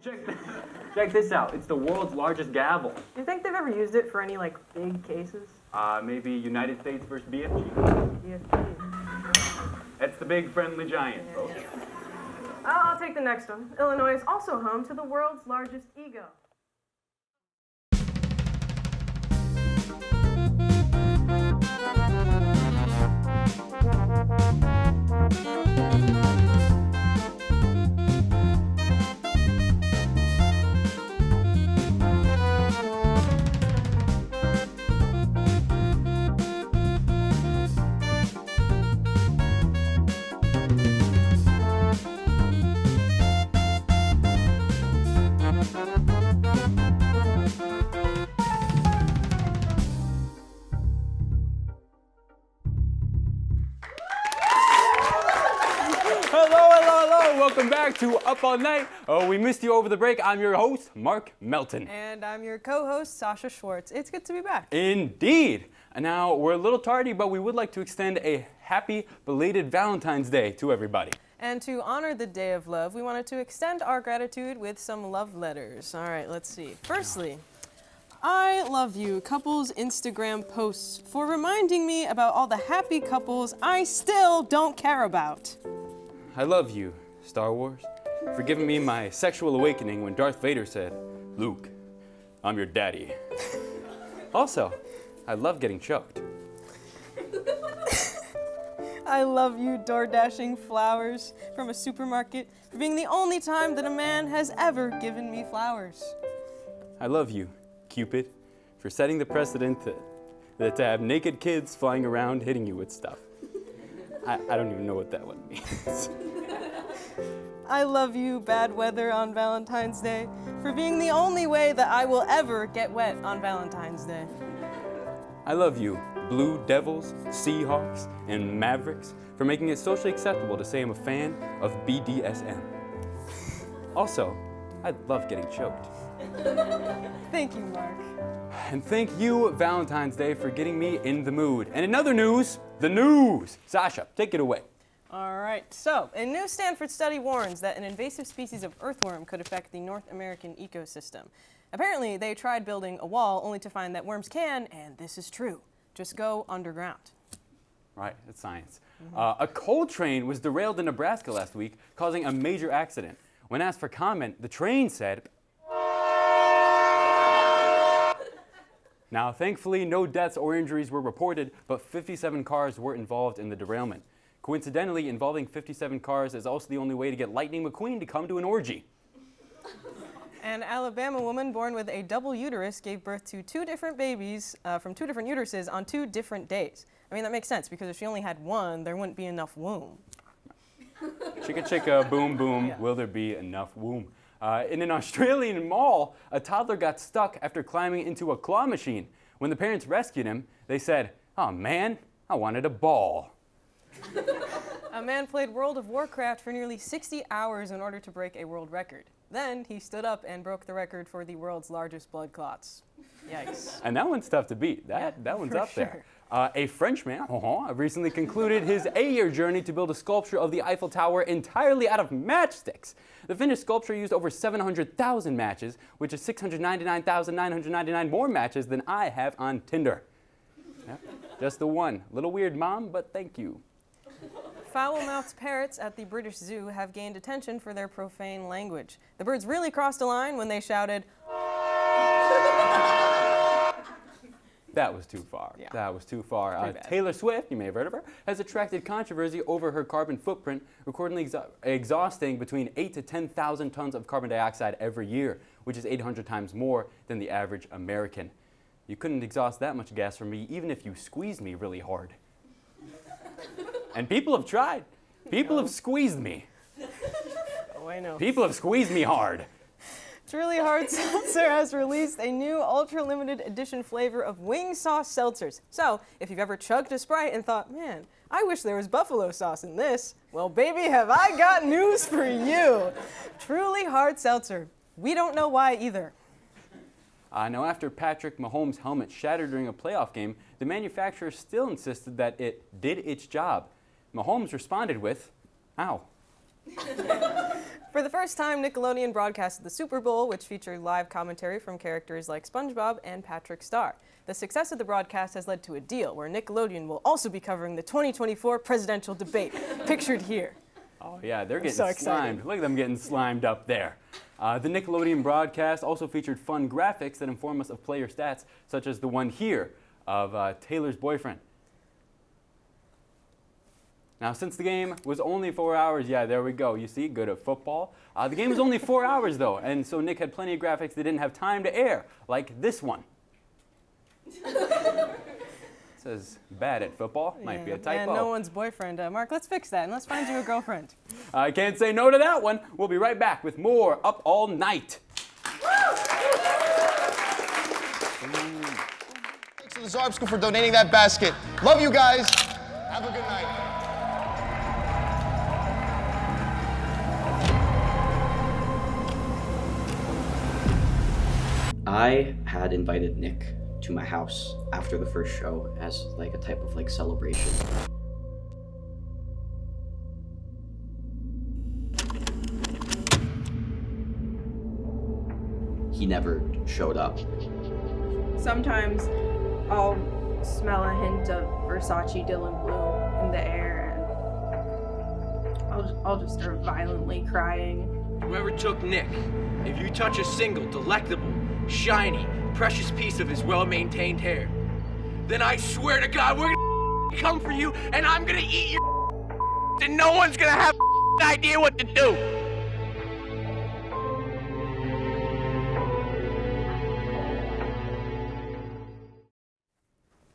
Check this out. It's the world's largest gavel. Do you think they've ever used it for any, like, big cases? Maybe United States versus BFG. BFG. That's the big friendly giant, folks. I'll take the next one. Illinois is also home to the world's largest ego. Welcome back to Up All Night. Oh, we missed you over the break. I'm your host, Mark Melton. And I'm your co-host, Sascha Schwartz. It's good to be back. Indeed. And now, we're a little tardy, but we would like to extend a happy belated Valentine's Day to everybody. And to honor the Day of Love, we wanted to extend our gratitude with some love letters. All right, let's see. Firstly, I love you, couples Instagram posts, for reminding me about all the happy couples I still don't care about. I love you, Star Wars, for giving me my sexual awakening when Darth Vader said, "Luke, I'm your daddy." Also, I love getting choked. I love you, door-dashing flowers from a supermarket, for being the only time that a man has ever given me flowers. I love you, Cupid, for setting the precedent to have naked kids flying around hitting you with stuff. I don't even know what that one means. I love you, bad weather on Valentine's Day, for being the only way that I will ever get wet on Valentine's Day. I love you, Blue Devils, Seahawks, and Mavericks, for making it socially acceptable to say I'm a fan of BDSM. Also, I love getting choked. Thank you, Mark. And thank you, Valentine's Day, for getting me in the mood. And in other news, the news. Sascha, take it away. All right, so a new Stanford study warns that an invasive species of earthworm could affect the North American ecosystem. Apparently, they tried building a wall only to find that worms can, and this is true, just go underground. Right, it's science. A coal train was derailed in Nebraska last week, causing a major accident. When asked for comment, the train said, Now, thankfully, no deaths or injuries were reported, but 57 cars were involved in the derailment. Coincidentally, involving 57 cars is also the only way to get Lightning McQueen to come to an orgy. An Alabama woman born with a double uterus gave birth to 2 different babies from 2 different uteruses on 2 different days. I mean, that makes sense, because if she only had one, there wouldn't be enough womb. Chicka chicka, boom boom, yeah. Will there be enough womb? In an Australian mall, a toddler got stuck after climbing into a claw machine. When the parents rescued him, they said, "Oh man, I wanted a ball." A man played World of Warcraft for nearly 60 hours in order to break a world record. Then he stood up and broke the record for the world's largest blood clots. Yikes. And that one's tough to beat. That one's up there. A Frenchman recently concluded his 8-year journey to build a sculpture of the Eiffel Tower entirely out of matchsticks. The finished sculpture used over 700,000 matches, which is 699,999 more matches than I have on Tinder. Yeah, just the one. Little weird, Mom, but thank you. Foul-mouthed parrots at the British Zoo have gained attention for their profane language. The birds really crossed a line when they shouted, That was too far. Yeah. That was too far. Taylor Swift, you may have heard of her, has attracted controversy over her carbon footprint, recording exhausting between 8,000 to 10,000 tons of carbon dioxide every year, which is 800 times more than the average American. You couldn't exhaust that much gas from me, even if you squeezed me really hard. And people have tried. People have squeezed me. Oh, I know. People have squeezed me hard. Truly Hard Seltzer has released a new ultra-limited edition flavor of wing sauce seltzers. So, if you've ever chugged a Sprite and thought, man, I wish there was buffalo sauce in this, well, baby, have I got news for you. Truly Hard Seltzer. We don't know why either. Now, after Patrick Mahomes' helmet shattered during a playoff game, the manufacturer still insisted that it did its job. Mahomes responded with, "Ow." For the first time, Nickelodeon broadcasted the Super Bowl, which featured live commentary from characters like SpongeBob and Patrick Star. The success of the broadcast has led to a deal where Nickelodeon will also be covering the 2024 presidential debate, pictured here. Oh yeah, they're getting so excited. slimed. Look at them getting slimed up there. The Nickelodeon broadcast also featured fun graphics that inform us of player stats, such as the one here of Taylor's boyfriend. Now, since the game was only 4 hours, yeah, there we go. You see, good at football. The game was only 4 hours, though, and so Nick had plenty of graphics that didn't have time to air, like this one. It says bad at football. Might be a typo. And no one's boyfriend. Mark, let's fix that, and let's find you a girlfriend. I can't say no to that one. We'll be right back with more Up All Night. Thanks to the Zarb School for donating that basket. Love you guys. Have a good night. I had invited Nick to my house after the first show as like a type of like celebration. He never showed up. Sometimes I'll smell a hint of Versace Dylan Blue in the air, and I'll just start violently crying. Whoever took Nick, if you touch a single, delectable, shiny, precious piece of his well-maintained hair, then I swear to God, we're gonna come for you, and I'm gonna eat your and no one's gonna have idea what to do.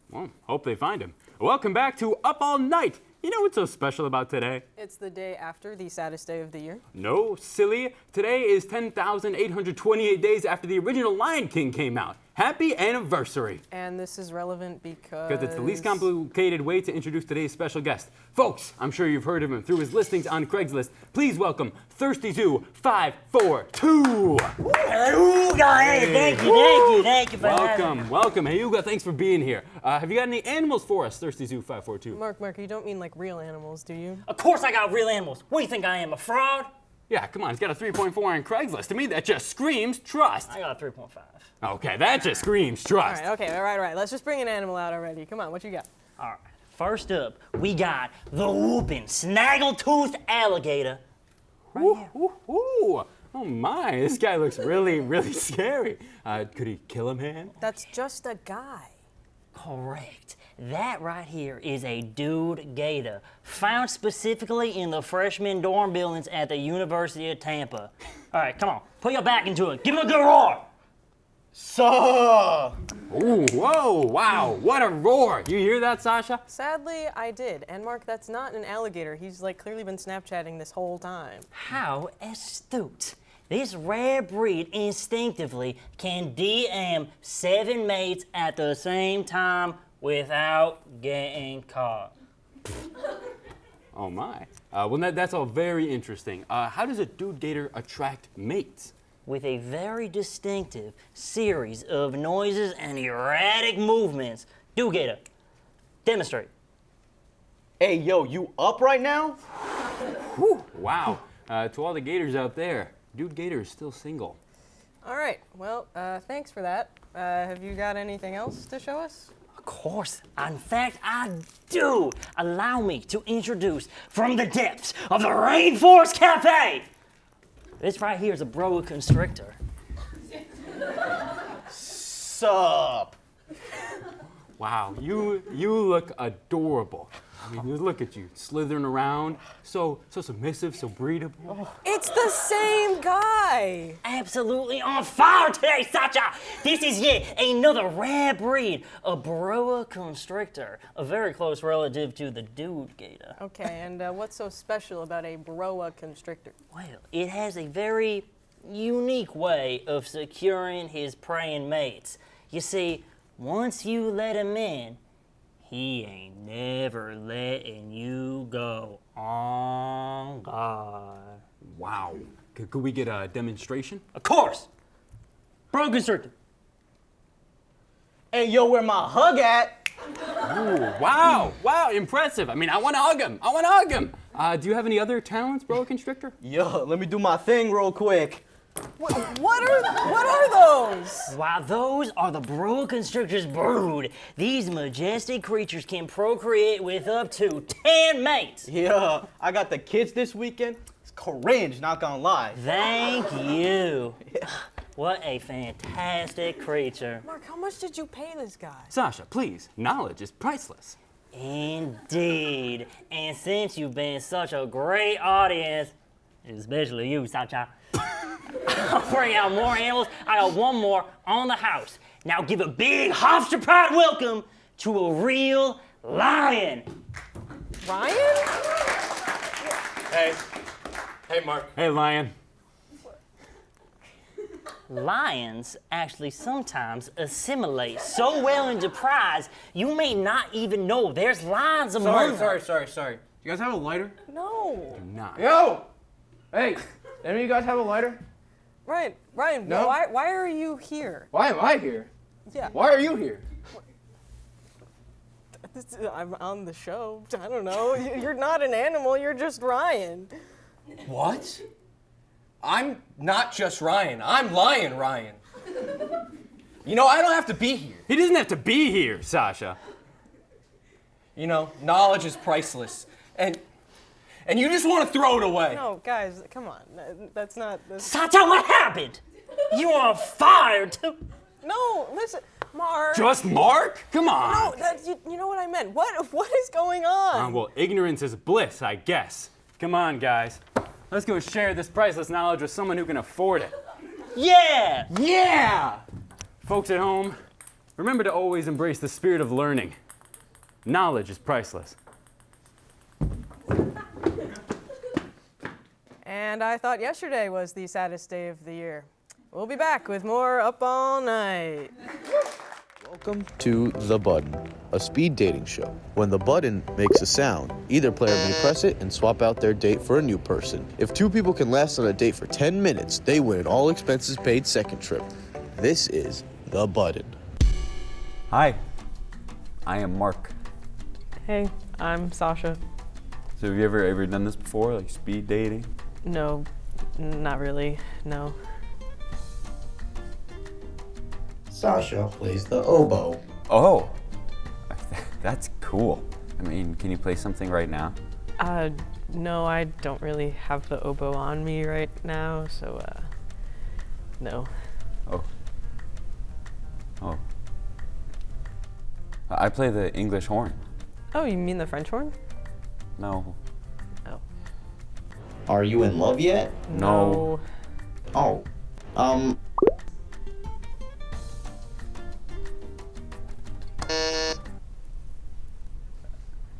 Well, hope they find him. Welcome back to Up All Night. You know what's so special about today? It's the day after the saddest day of the year. No, silly. Today is 10,828 days after the original Lion King came out. Happy anniversary. And this is relevant because... Because it's the least complicated way to introduce today's special guest. Folks, I'm sure you've heard of him through his listings on Craigslist. Please welcome Thirsty2542. Hey, thank you for having me. Welcome. Hey, Hugo, thanks for being here. Have you got any animals for us, Thirsty2542? Mark, you don't mean like real animals, do you? Of course I got real animals. What do you think I am, a fraud? Yeah, come on, he's got a 3.4 on Craigslist. To me, that just screams trust. I got a 3.5. Okay, that just screams trust. All right. Let's just bring an animal out already. Come on, what you got? All right, first up, we got the whooping snaggle-toothed alligator. Ooh. Oh my, this guy looks really, really scary. Could he kill a man? That's just a guy. Correct. That right here is a dude gator, found specifically in the freshman dorm buildings at the University of Tampa. All right, come on, put your back into it. Give him a good roar. Sup? Ooh, whoa, wow, what a roar. You hear that, Sasha? Sadly, I did. And Mark, that's not an alligator. He's like clearly been Snapchatting this whole time. How astute. This rare breed instinctively can DM 7 mates at the same time without getting caught. Oh my. Well, that's all very interesting. How does a dude gator attract mates? With a very distinctive series of noises and erratic movements. Dude gator, demonstrate. Hey, yo, you up right now? Whew, wow. To all the gators out there, dude gator is still single. All right, well, thanks for that. Have you got anything else to show us? Of course. In fact, I do. Allow me to introduce from the depths of the Rainforest Cafe. This right here is a boa constrictor. Sup? Wow, you look adorable. I mean, look at you, slithering around, so submissive, so breedable. It's the same guy! Absolutely on fire today, Sascha! This is yet another rare breed, a boa constrictor, a very close relative to the dude gator. Okay, and what's so special about a boa constrictor? Well, it has a very unique way of securing his praying mates. You see, once you let him in, he ain't never letting you go. On God. Wow. Could we get a demonstration? Of course! Boa constrictor. Hey, yo, where my hug at? Ooh, wow, impressive. I mean, I want to hug him. Do you have any other talents, boa constrictor? Yo, let me do my thing real quick. What are those? Why, those are the boa constrictor's brood. These majestic creatures can procreate with up to 10 mates. Yeah, I got the kids this weekend. It's cringe, not gonna lie. Thank you. What a fantastic creature. Mark, how much did you pay this guy? Sasha, please, knowledge is priceless. Indeed. And since you've been such a great audience, especially you, Sascha, I'll bring out more animals. I got one more on the house. Now give a big Hofstra Pride welcome to a real lion. Ryan? Hey, Mark. Hey, lion. Lions actually sometimes assimilate so well into prides, you may not even know there's lions among them. Sorry. You guys have a lighter? No. Not. Yo! Hey, any of you guys have a lighter? Ryan, No? why are you here? Why am I here? Yeah. Why are you here? I'm on the show. I don't know. You're not an animal, you're just Ryan. What? I'm not just Ryan. I'm Lion Ryan. You know, I don't have to be here. He doesn't have to be here, Sasha. You know, knowledge is priceless. And you just want to throw it away. No, guys, come on. That's not... Sascha, what happened? You are on fire, too. No, listen, Mark. Just Mark? Come on. No, you know what I meant. What is going on? Well, ignorance is bliss, I guess. Come on, guys. Let's go share this priceless knowledge with someone who can afford it. Yeah! Yeah! Folks at home, remember to always embrace the spirit of learning. Knowledge is priceless. And I thought yesterday was the saddest day of the year. We'll be back with more Up All Night. Welcome to The Button, a speed dating show. When the button makes a sound, either player may press it and swap out their date for a new person. If two people can last on a date for 10 minutes, they win an all-expenses-paid second trip. This is The Button. Hi, I am Mark. Hey, I'm Sasha. So have you ever done this before, like speed dating? No, not really, no. Sasha plays the oboe. Oh, that's cool. I mean, can you play something right now? No, I don't really have the oboe on me right now, so, no. Oh. I play the English horn. Oh, you mean the French horn? No. Oh. Are you in love yet? No. Oh.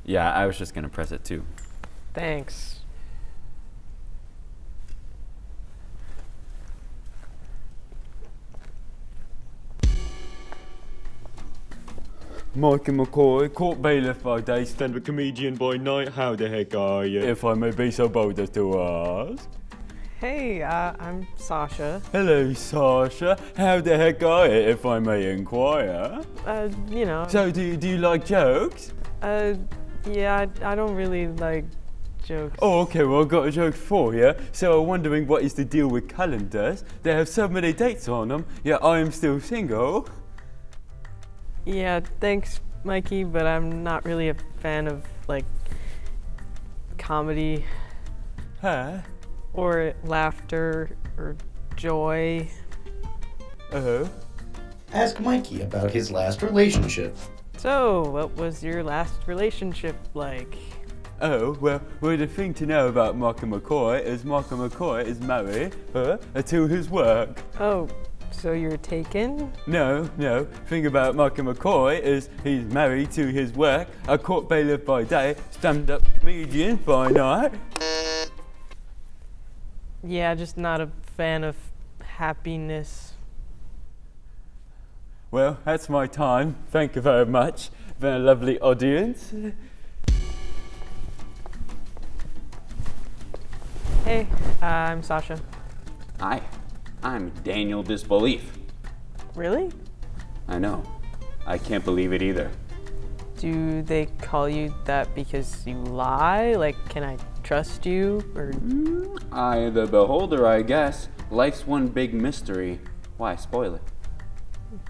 Yeah, I was just gonna press it too. Thanks. Mike and McCoy, court bailiff by day, stand-up comedian by night. How the heck are you? If I may be so bold as to ask. Hey, I'm Sasha. Hello, Sasha. How the heck are you, if I may inquire? You know. So, do you like jokes? Yeah, I don't really like jokes. Oh, okay, well, I've got a joke for you. So, I'm wondering what is the deal with calendars? They have so many dates on them, yet I am still single. Yeah, thanks, Mikey, but I'm not really a fan of, like, comedy. Huh? Or laughter, or joy. Uh-huh. Ask Mikey about his last relationship. So, what was your last relationship like? Oh, well, the thing to know about Mark and McCoy is Mark and McCoy is married to his work. Oh, so you're taken? No. Thing about Mark and McCoy is he's married to his work, a court bailiff by day, stand-up comedian by night. Yeah, just not a fan of happiness. Well, that's my time. Thank you very much. Been a lovely audience. Hey, I'm Sasha. Hi, I'm Daniel Disbelief. Really? I know. I can't believe it either. Do they call you that because you lie? Like, can I trust you, or? I, the beholder, I guess. Life's one big mystery. Why spoil it?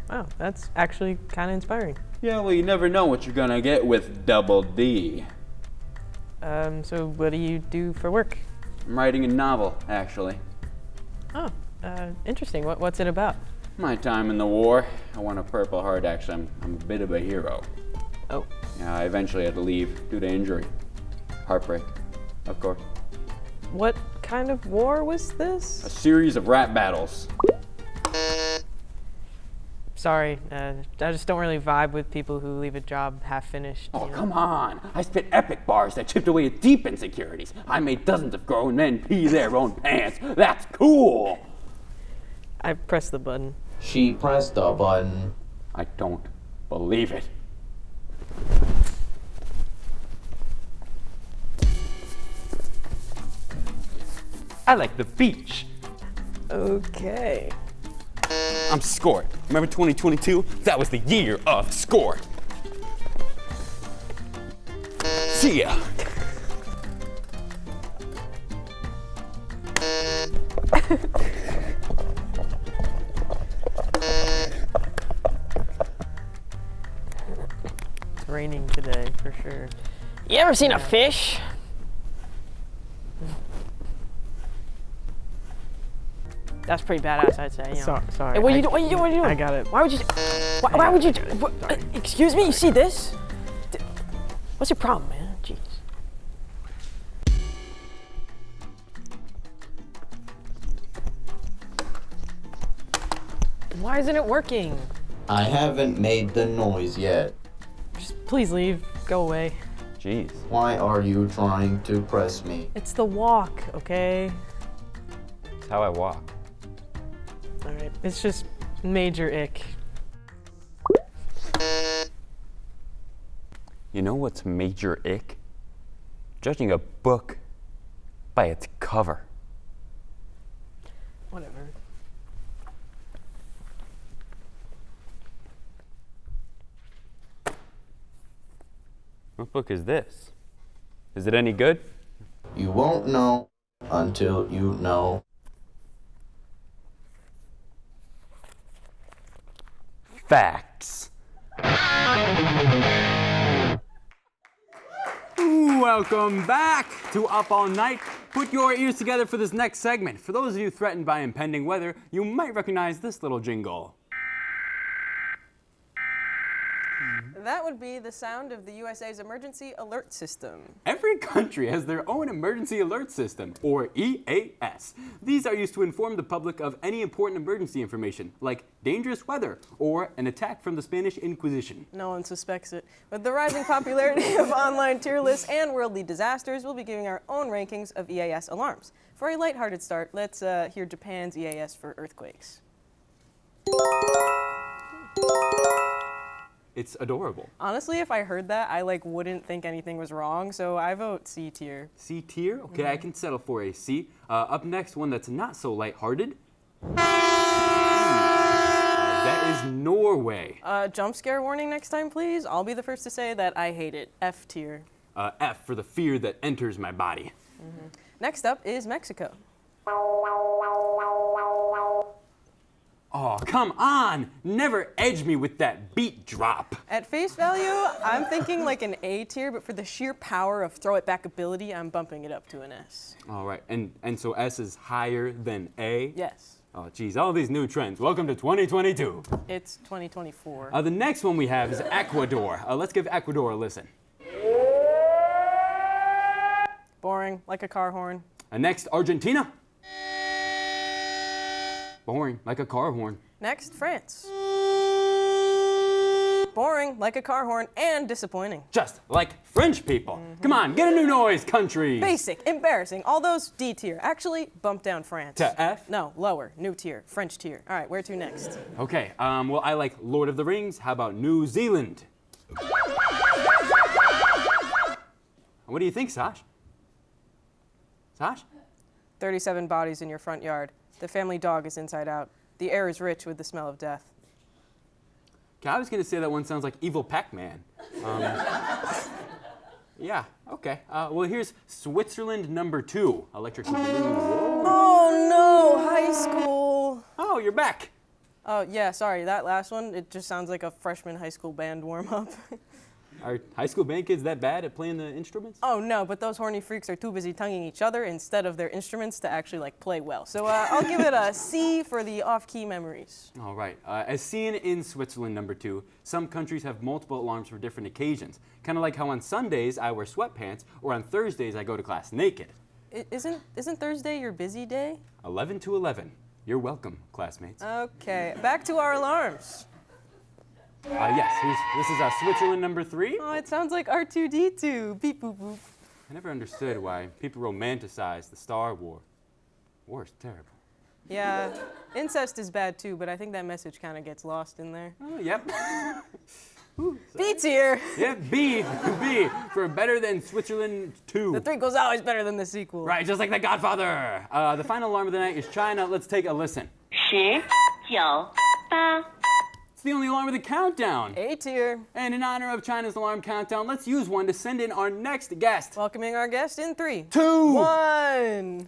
Wow, that's actually kind of inspiring. Yeah, well, you never know what you're gonna get with Double D. So what do you do for work? I'm writing a novel, actually. Oh, interesting. What's it about? My time in the war. I won a Purple Heart, actually. I'm a bit of a hero. Oh. Yeah, I eventually had to leave due to injury. Heartbreak, of course. What kind of war was A this? series of rap battles. Sorry, I just don't really vibe with people who leave a job half-finished. Oh, come on. I spit epic bars that chipped away at deep insecurities. I made dozens of grown men pee their own pants. That's cool. I pressed the button. She pressed the button. I don't believe it. I like the beach. Okay. I'm scored. Remember 2022? That was the year of score. See ya. It's raining today, for sure. You ever seen a fish? That's pretty badass, I'd say. You know. Sorry. Hey, what are you doing? I got it. Why would you? Why would you? Excuse me. You see this? What's your problem, man? Jeez. Why isn't it working? I haven't made the noise yet. Just please leave. Go away. Jeez. Why are you trying to press me? It's the walk, okay? It's how I walk. Alright, it's just major ick. You know what's major ick? Judging a book by its cover. Whatever. What book is this? Is it any good? You won't know until you know. Facts. Welcome back to Up All Night. Put your ears together for this next segment. For those of you threatened by impending weather, you might recognize this little jingle. That would be the sound of the USA's emergency alert system. Every country has their own emergency alert system, or EAS. These are used to inform the public of any important emergency information, like dangerous weather or an attack from the Spanish Inquisition. No one suspects it. With the rising popularity of online tier lists and worldly disasters, we'll be giving our own rankings of EAS alarms. For a lighthearted start, let's hear Japan's EAS for earthquakes. It's adorable. Honestly, if I heard that, I wouldn't think anything was wrong, so I vote C tier. C tier? Okay, I can settle for a C. Up next, one that's not so lighthearted. That is Norway. Jump scare warning next time, please. I'll be the first to say that I hate it. F tier. F for the fear that enters my body. Next up is Mexico. Oh, come on! Never edge me with that beat drop. At face value, I'm thinking an A tier, but for the sheer power of throw it back ability, I'm bumping it up to an S. All right, and so S is higher than A? Yes. Oh, geez, all these new trends. Welcome to 2022. It's 2024. The next one we have is Ecuador. Let's give Ecuador a listen. Boring, like a car horn. Next, Argentina. Boring, like a car horn. Next, France. Boring, like a car horn, and disappointing. Just like French people. Come on, get a new noise, country. Basic, embarrassing, all those D tier. Actually, bump down France. To F? No, lower, new tier, French tier. All right, where to next? Okay, well, I like Lord of the Rings. How about New Zealand? What do you think, Sash? Sash? 37 bodies in your front yard. The family dog is inside out. The air is rich with the smell of death. Okay, I was going to say that one sounds like Evil Pac-Man. Yeah, okay. Well, here's Switzerland number 2, Electric Boogaloo. Oh no, high school. Oh, you're back. Oh yeah, sorry, that last one, it just sounds like a freshman high school band warm-up. Are high school band kids that bad at playing the instruments? Oh no, but those horny freaks are too busy tonguing each other instead of their instruments to actually like play well. So I'll give it a C for the off-key memories. All right. As seen in Switzerland number 2, some countries have multiple alarms for different occasions. Kind of like how on Sundays I wear sweatpants, or on Thursdays I go to class naked. Isn't Thursday your busy day? 11 to 11. You're welcome, classmates. Okay, back to our alarms. Yes, this is Switzerland number 3. Oh, it sounds like R2-D2. Beep boop boop. I never understood why people romanticize the Star War. War is terrible. Yeah, incest is bad too, but I think that message kind of gets lost in there. Oh, yep. B tier. Yeah, B for better than Switzerland 2. The threequel's always better than the sequel. Right, just like The Godfather. The final alarm of the night is China. Let's take a listen. 10, 9, 8. It's the only alarm with a countdown. A tier. And in honor of China's alarm countdown, let's use one to send in our next guest. Welcoming our guest in 3, 2, 1.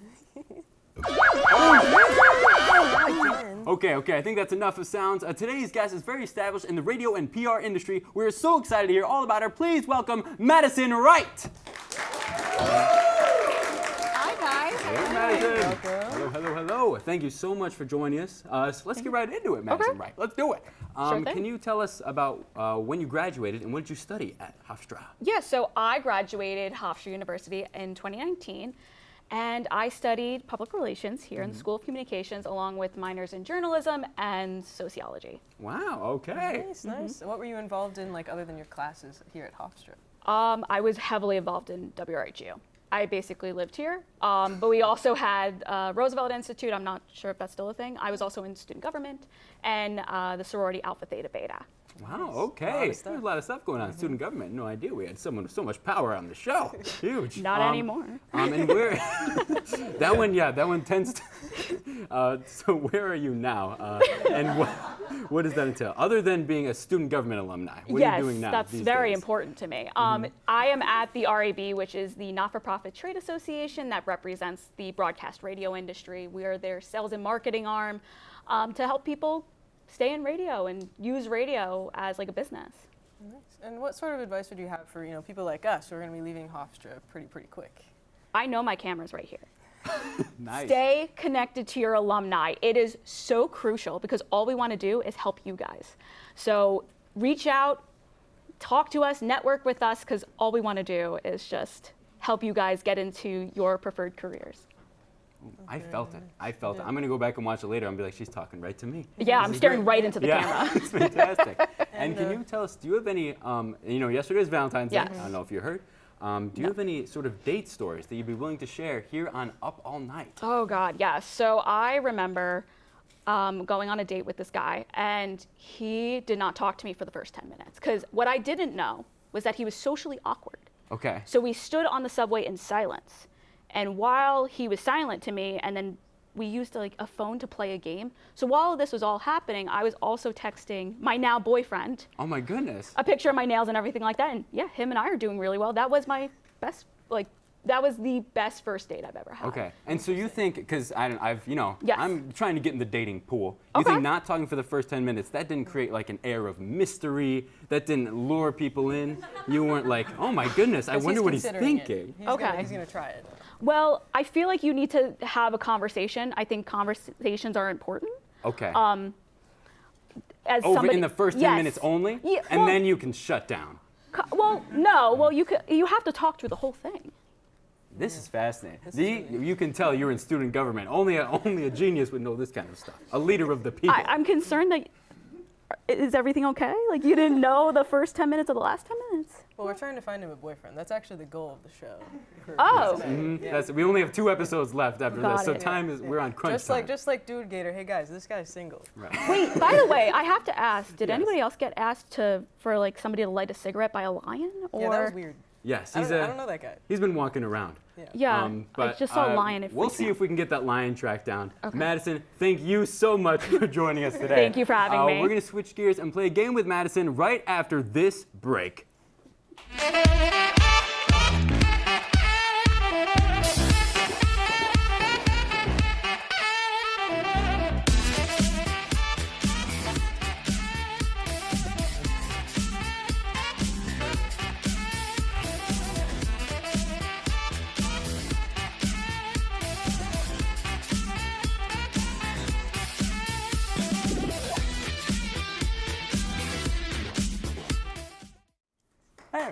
Okay, I think that's enough of sounds. Today's guest is very established in the radio and PR industry. We're so excited to hear all about her. Please welcome Madison Wright. Hi, guys. Hey, Madison. Hello. Thank you so much for joining us. So let's get right into it, Madison Wright. Let's do it. Sure thing. Can you tell us about when you graduated and what did you study at Hofstra? Yeah, so I graduated Hofstra University in 2019. And I studied public relations here in the School of Communications, along with minors in journalism and sociology. Wow, okay. Nice. So what were you involved in, like, other than your classes here at Hofstra? I was heavily involved in WRHU. I basically lived here, but we also had Roosevelt Institute. I'm not sure if that's still a thing. I was also in student government and the sorority Alpha Theta Beta. Wow, okay. There's a lot of stuff going on in student government. No idea we had someone with so much power on the show. Huge. Not anymore. And where that one tends to so where are you now? And what does that entail? Other than being a student government alumni, what are you doing now? Yes, that's very important to me. I am at the RAB, which is the not-for-profit trade association that represents the broadcast radio industry. We are their sales and marketing arm to help people stay in radio and use radio as like a business. Nice. And what sort of advice would you have for people like us who are going to be leaving Hofstra pretty quick? I know my camera's right here. Nice. Stay connected to your alumni. It is so crucial because all we want to do is help you guys. So reach out, talk to us, network with us, because all we want to do is just help you guys get into your preferred careers. I felt it. I'm going to go back and watch it later and be like, she's talking right to me. Yeah, I'm staring right into the camera. It's fantastic. And can you tell us, do you have any, yesterday was Valentine's Day. Yes. I don't know if you heard. Do you have any sort of date stories that you'd be willing to share here on Up All Night? Oh, God, yes. So I remember going on a date with this guy, and he did not talk to me for the first 10 minutes. Because what I didn't know was that he was socially awkward. Okay. So we stood on the subway in silence. And while he was silent to me, and then we used a phone to play a game. So while this was all happening, I was also texting my now boyfriend. Oh my goodness. A picture of my nails and everything like that. And yeah, him and I are doing really well. That was my best, that was the best first date I've ever had. Okay. And so you think, because Yes. I'm trying to get in the dating pool. You Okay. think not talking for the first 10 minutes, that didn't create like an air of mystery, that didn't lure people in? You weren't like, oh my goodness, I wonder what he's thinking. He's going to try it. Well, I feel like you need to have a conversation. I think conversations are important. Okay. As Over somebody, in the first 10 yes. minutes only? Yeah, and well- then you can shut down. No. You have to talk through the whole thing. This is fascinating. You can tell you're in student government. Only a genius would know this kind of stuff. A leader of the people. I'm concerned that, is everything okay? Like you didn't know the first 10 minutes of the last 10 minutes? Well, we're trying to find him a boyfriend. That's actually the goal of the show. Oh. Yeah. We only have 2 episodes left after this, so we're on crunch time. Just like Dude Gator. Hey guys, this guy's single. Right. Wait, by the way, I have to ask, did Yes. anybody else get asked for somebody to light a cigarette by a lion? Or? Yeah, that was weird. Yes, I don't know that guy. He's been walking around. Yeah, but I just saw a lion. We'll see if we can get that lion tracked down. Okay. Madison, thank you so much for joining us today. Thank you for having me. We're going to switch gears and play a game with Madison right after this break.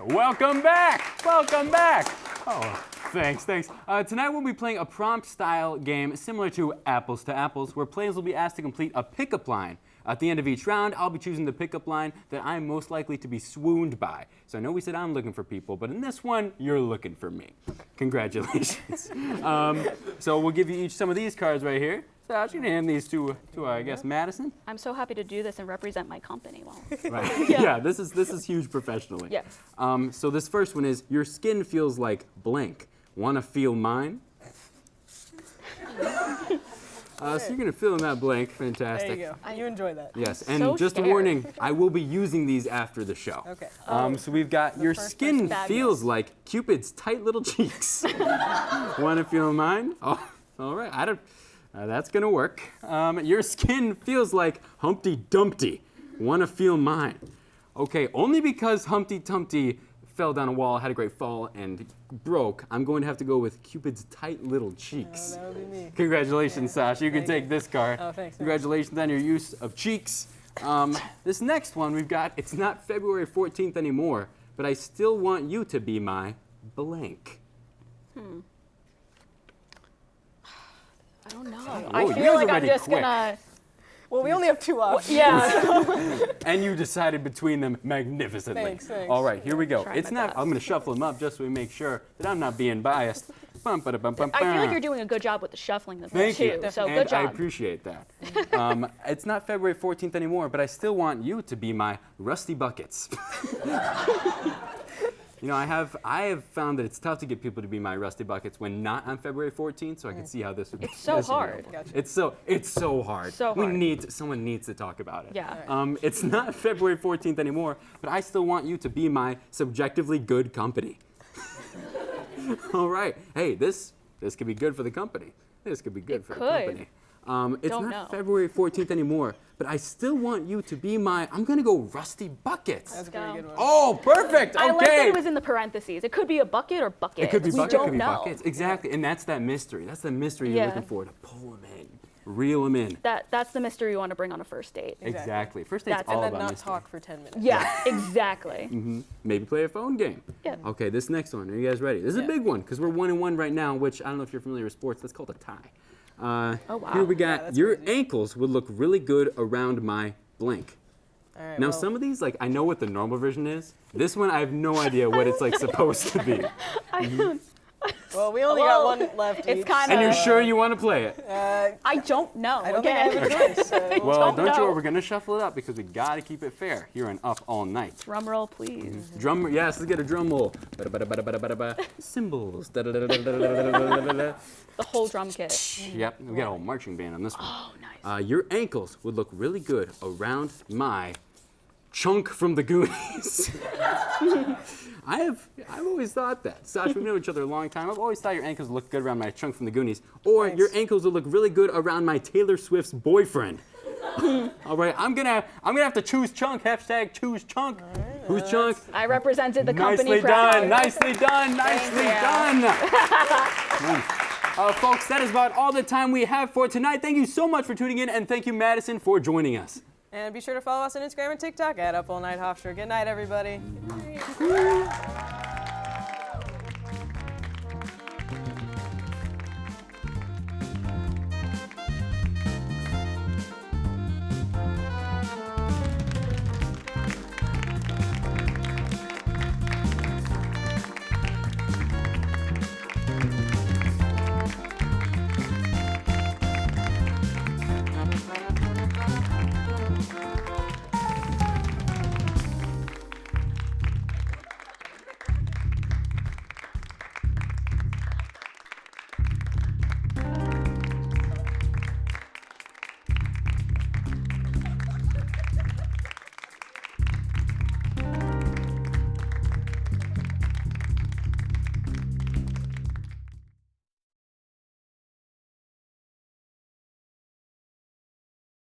Welcome back. Welcome back. Oh, thanks. Tonight we'll be playing a prompt-style game similar to Apples to Apples, where players will be asked to complete a pickup line. At the end of each round, I'll be choosing the pickup line that I'm most likely to be swooned by. So I know we said I'm looking for people, but in this one, you're looking for me. Congratulations. So we'll give you each some of these cards right here. So I'm going to hand these to I guess, Madison. I'm so happy to do this and represent my company well. Right. Yeah, this is huge professionally. Yes. So this first one is, your skin feels like blank. Wanna feel mine? So you're gonna fill in that blank. Fantastic. There you go. You enjoy that. Yes, and So just a scared. warning, I will be using these after the show. Okay. So we've got, your skin bad feels news. like Cupid's tight little cheeks. Wanna feel mine? Oh, all right. That's gonna work. Your skin feels like Humpty Dumpty. Wanna feel mine? Okay, only because Humpty Dumpty fell down a wall, had a great fall, and broke, I'm going to have to go with Cupid's tight little cheeks. That would be me. Congratulations, Sasha. You can take this card. Oh, thanks. Congratulations on your use of cheeks. This next one we've got, it's not February 14th anymore, but I still want you to be my blank. I don't know. Oh, I you feel guys like are I'm ready just quick. gonna. Well, we only have 2 options. Yeah. And you decided between them magnificently. Thanks. All right, here we go. Tried It's my not, best. I'm going to shuffle them up just so we make sure that I'm not being biased. Bum, ba, da, bum, bum, I feel like bum. you're doing a good job with the shuffling this one Thank too. you. So And good I job. appreciate that. It's not February 14th anymore, but I still want you to be my rusty buckets. You know, I have found that it's tough to get people to be my rusty buckets when not on February 14th, so I can see how this would be. It's so hard. It's so hard. So hard. Someone needs to talk about it. Yeah. It's not February 14th anymore, but I still want you to be my subjectively good company. All right. Hey, this could be good for the company. This could be good for the company. It's Don't not know. February 14th anymore, but I still want you to be my, I'm going to go rusty buckets. That's a pretty good one. Oh, perfect. Okay. I like that it was in the parentheses. It could be a bucket or bucket. It could be we bucket, don't could be know. buckets. Exactly. And that's that mystery. That's the mystery you're Yeah. looking for, to pull them in, reel them in. That's the mystery you want to bring on a first date. Exactly. First date's That's- all And then about not mystery. talk for 10 minutes. Yeah, exactly. Maybe play a phone game. Yeah. Okay, this next one. Are you guys ready? This is a big one because we're 1-1 right now, which I don't know if you're familiar with sports. That's called a tie. Oh, wow. Here we got, that's your crazy. ankles would look really good around my blank. All right, Now, well, some of these, like, I know what the normal version is. This one, I have no idea what it's, like, supposed to be. well, we only Well, got 1 left it's each. kind And you're of. sure you want to play it? I don't know. I don't think I have a choice. So. Well, don't you know. worry. We're going to shuffle it up because we got to keep it fair here on Up All Night. Drum roll, please. Drum, yes, let's get a drum roll. Cymbals. Da-da-da-da-da-da-da-da-da-da-da. The whole drum kit. Yep, we got a whole marching band on this one. Oh, nice. Your ankles would look really good around my chunk from the Goonies. I've always thought that. Sasha, we've known each other a long time. I've always thought your ankles would look good around my chunk from the Goonies. Or your ankles would look really good around my Taylor Swift's boyfriend. All right, I'm gonna have to choose chunk. Hashtag choose chunk. Who's chunk? I represented the company Nicely proud. done. Nicely done. Nicely done. Folks, that is about all the time we have for tonight. Thank you so much for tuning in, and thank you, Madison, for joining us. And be sure to follow us on Instagram and TikTok at Up All Night Hofstra. Good night, everybody.